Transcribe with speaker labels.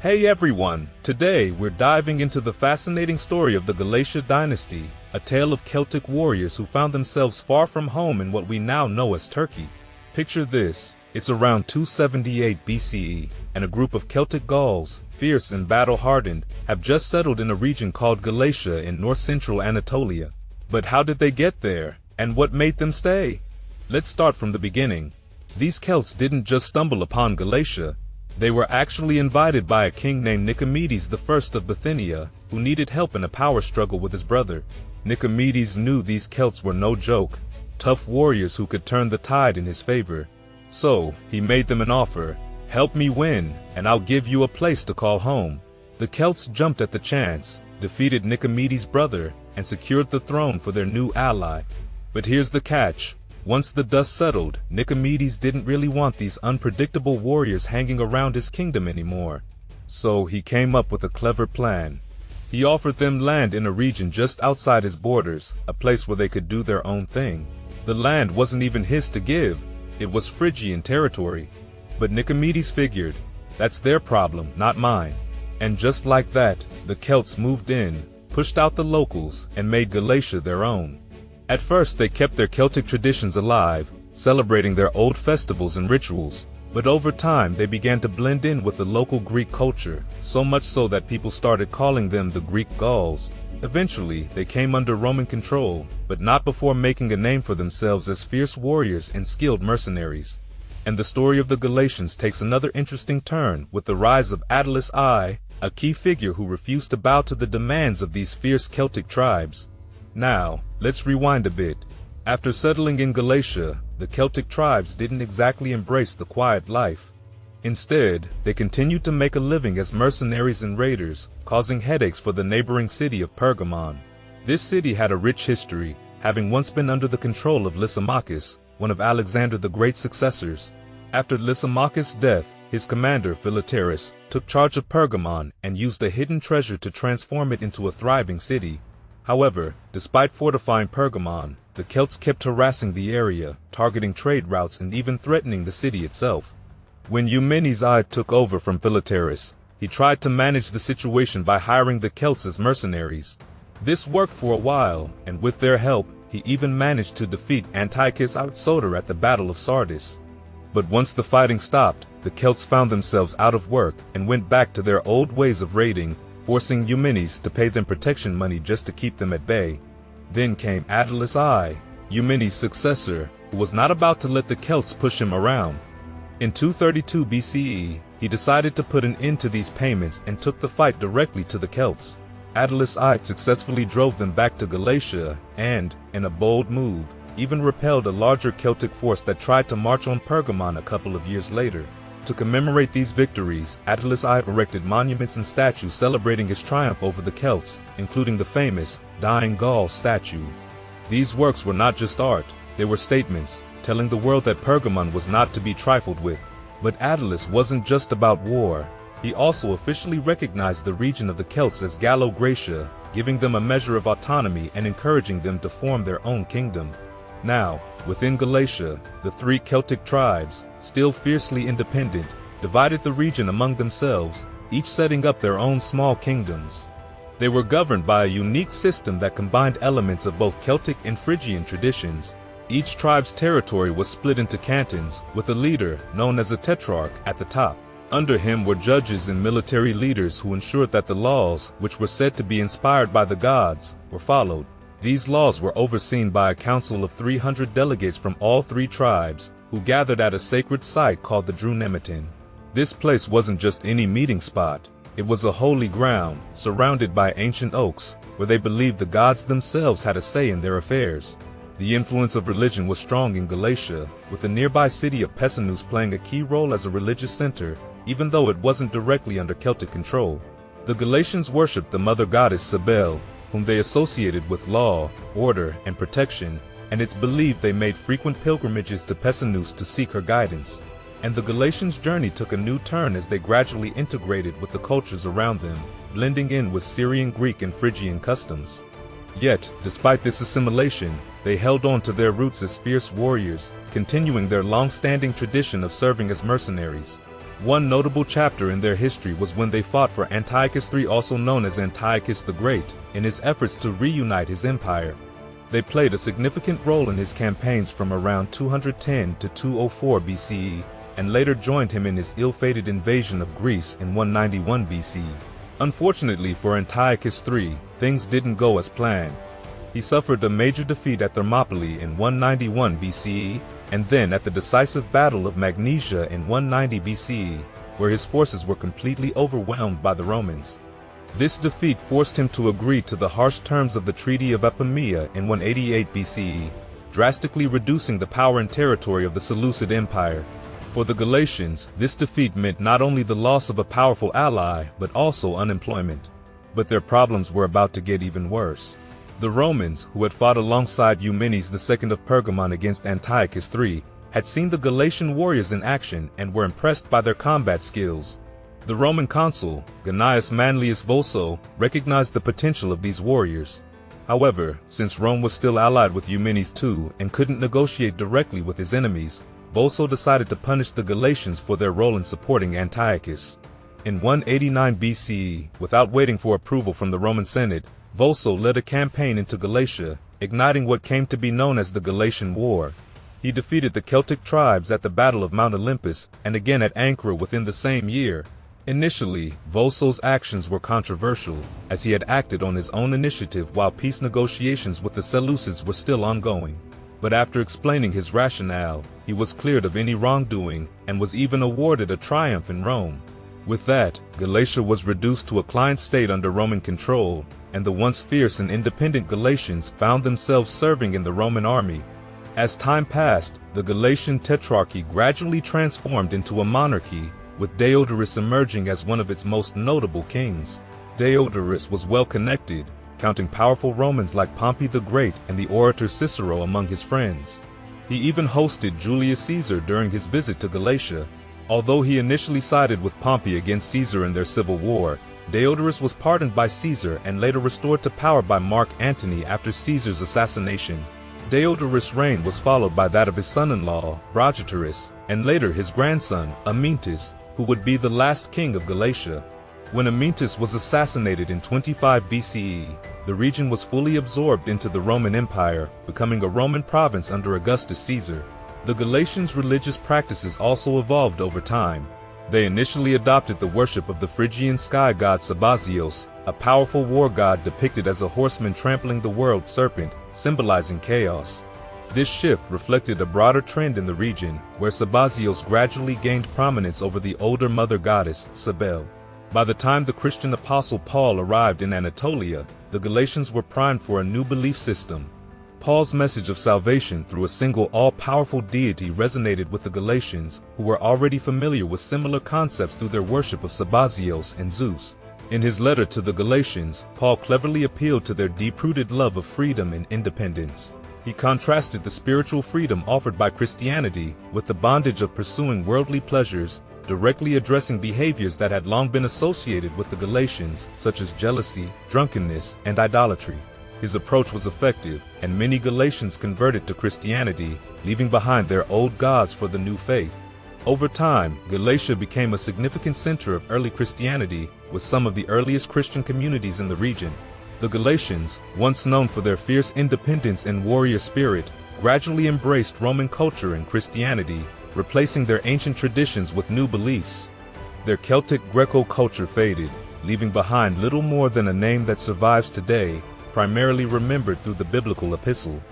Speaker 1: Hey everyone, today we're diving into the fascinating story of the Galatia dynasty, a tale of Celtic warriors who found themselves far from home in what we now know as Turkey. Picture this, it's around 278 BCE, and a group of Celtic Gauls, fierce and battle-hardened, have just settled in a region called Galatia in north-central Anatolia. But how did they get there, and what made them stay? Let's start from the beginning. These Celts didn't just stumble upon Galatia. They were actually invited by a king named Nicomedes I of Bithynia, who needed help in a power struggle with his brother. Nicomedes knew these Celts were no joke, tough warriors who could turn the tide in his favor. So, he made them an offer: help me win, and I'll give you a place to call home. The Celts jumped at the chance, defeated Nicomedes' brother, and secured the throne for their new ally. But here's the catch. Once the dust settled, Nicomedes didn't really want these unpredictable warriors hanging around his kingdom anymore. So he came up with a clever plan. He offered them land in a region just outside his borders, a place where they could do their own thing. The land wasn't even his to give, it was Phrygian territory. But Nicomedes figured, that's their problem, not mine. And just like that, the Celts moved in, pushed out the locals, and made Galatia their own. At first they kept their Celtic traditions alive, celebrating their old festivals and rituals, but over time they began to blend in with the local Greek culture, so much so that people started calling them the Greek Gauls. Eventually they came under Roman control, but not before making a name for themselves as fierce warriors and skilled mercenaries. And the story of the Galatians takes another interesting turn with the rise of Adelius I, a key figure who refused to bow to the demands of these fierce Celtic tribes. Now, let's rewind a bit. After settling in Galatia, the Celtic tribes didn't exactly embrace the quiet life. Instead, they continued to make a living as mercenaries and raiders, causing headaches for the neighboring city of Pergamon. This city had a rich history, having once been under the control of Lysimachus, one of Alexander the Great's successors. After Lysimachus' death, his commander Philotaris took charge of Pergamon and used a hidden treasure to transform it into a thriving city. However, despite fortifying Pergamon, the Celts kept harassing the area, targeting trade routes and even threatening the city itself. When Eumenes I took over from Philotaris, he tried to manage the situation by hiring the Celts as mercenaries. This worked for a while, and with their help, he even managed to defeat Antiochus Outsoter at the Battle of Sardis. But once the fighting stopped, the Celts found themselves out of work and went back to their old ways of raiding, forcing Eumenes to pay them protection money just to keep them at bay. Then came Adelius I, Eumenes' successor, who was not about to let the Celts push him around. In 232 BCE, he decided to put an end to these payments and took the fight directly to the Celts. Adelius I successfully drove them back to Galatia and, in a bold move, even repelled a larger Celtic force that tried to march on Pergamon a couple of years later. To commemorate these victories, Adelius I erected monuments and statues celebrating his triumph over the Celts, including the famous Dying Gaul statue. These works were not just art, they were statements, telling the world that Pergamon was not to be trifled with. But Adelius wasn't just about war. He also officially recognized the region of the Celts as Gallo-Graecia, giving them a measure of autonomy and encouraging them to form their own kingdom. Now, within Galatia, the three Celtic tribes, still fiercely independent, divided the region among themselves, each setting up their own small kingdoms. They were governed by a unique system that combined elements of both Celtic and Phrygian traditions. Each tribe's territory was split into cantons, with a leader, known as a tetrarch, at the top. Under him were judges and military leaders who ensured that the laws, which were said to be inspired by the gods, were followed. These laws were overseen by a council of 300 delegates from all three tribes, who gathered at a sacred site called the Drunematin. This place wasn't just any meeting spot. It was a holy ground, surrounded by ancient oaks, where they believed the gods themselves had a say in their affairs. The influence of religion was strong in Galatia, with the nearby city of Pessinus playing a key role as a religious center, even though it wasn't directly under Celtic control. The Galatians worshipped the mother goddess Cybele, whom they associated with law, order, and protection, and it's believed they made frequent pilgrimages to Pessinus to seek her guidance. And the Galatians' journey took a new turn as they gradually integrated with the cultures around them, blending in with Syrian, Greek, and Phrygian customs. Yet, despite this assimilation, they held on to their roots as fierce warriors, continuing their long-standing tradition of serving as mercenaries. One notable chapter in their history was when they fought for Antiochus III, also known as Antiochus the Great, in his efforts to reunite his empire. They played a significant role in his campaigns from around 210 to 204 BCE, and later joined him in his ill-fated invasion of Greece in 191 BCE. Unfortunately for Antiochus III, things didn't go as planned. He suffered a major defeat at Thermopylae in 191 BCE, and then at the decisive Battle of Magnesia in 190 BCE, where his forces were completely overwhelmed by the Romans. This defeat forced him to agree to the harsh terms of the Treaty of Apamea in 188 BCE, drastically reducing the power and territory of the Seleucid Empire. For the Galatians, this defeat meant not only the loss of a powerful ally, but also unemployment. But their problems were about to get even worse. The Romans, who had fought alongside Eumenes II of Pergamon against Antiochus III, had seen the Galatian warriors in action and were impressed by their combat skills. The Roman consul, Gnaeus Manlius Voso, recognized the potential of these warriors. However, since Rome was still allied with Eumenes II and couldn't negotiate directly with his enemies, Voso decided to punish the Galatians for their role in supporting Antiochus. In 189 BCE, without waiting for approval from the Roman Senate, Voso led a campaign into Galatia, igniting what came to be known as the Galatian War. He defeated the Celtic tribes at the Battle of Mount Olympus and again at Ankara within the same year. Initially, Voso's actions were controversial, as he had acted on his own initiative while peace negotiations with the Seleucids were still ongoing. But after explaining his rationale, he was cleared of any wrongdoing and was even awarded a triumph in Rome. With that, Galatia was reduced to a client state under Roman control, and the once fierce and independent Galatians found themselves serving in the Roman army. As time passed, the Galatian tetrarchy gradually transformed into a monarchy, with Diodorus emerging as one of its most notable kings. Diodorus was well connected, counting powerful Romans like Pompey the Great and the orator Cicero among his friends. He even hosted Julius Caesar during his visit to Galatia. Although he initially sided with Pompey against Caesar in their civil war, Diodorus was pardoned by Caesar and later restored to power by Mark Antony after Caesar's assassination. Diodorus' reign was followed by that of his son-in-law, Brachiterus, and later his grandson, Amyntas, who would be the last king of Galatia. When Amyntas was assassinated in 25 BCE, the region was fully absorbed into the Roman Empire, becoming a Roman province under Augustus Caesar. The Galatians' religious practices also evolved over time. They initially adopted the worship of the Phrygian sky god Sabazios, a powerful war god depicted as a horseman trampling the world serpent, symbolizing chaos. This shift reflected a broader trend in the region, where Sabazios gradually gained prominence over the older mother goddess, Cybele. By the time the Christian apostle Paul arrived in Anatolia, the Galatians were primed for a new belief system. Paul's message of salvation through a single all-powerful deity resonated with the Galatians, who were already familiar with similar concepts through their worship of Sabazios and Zeus. In his letter to the Galatians, Paul cleverly appealed to their deep-rooted love of freedom and independence. He contrasted the spiritual freedom offered by Christianity with the bondage of pursuing worldly pleasures, directly addressing behaviors that had long been associated with the Galatians, such as jealousy, drunkenness, and idolatry. His approach was effective, and many Galatians converted to Christianity, leaving behind their old gods for the new faith. Over time, Galatia became a significant center of early Christianity, with some of the earliest Christian communities in the region. The Galatians, once known for their fierce independence and warrior spirit, gradually embraced Roman culture and Christianity, replacing their ancient traditions with new beliefs. Their Celtic Greco culture faded, leaving behind little more than a name that survives today, primarily remembered through the biblical epistle.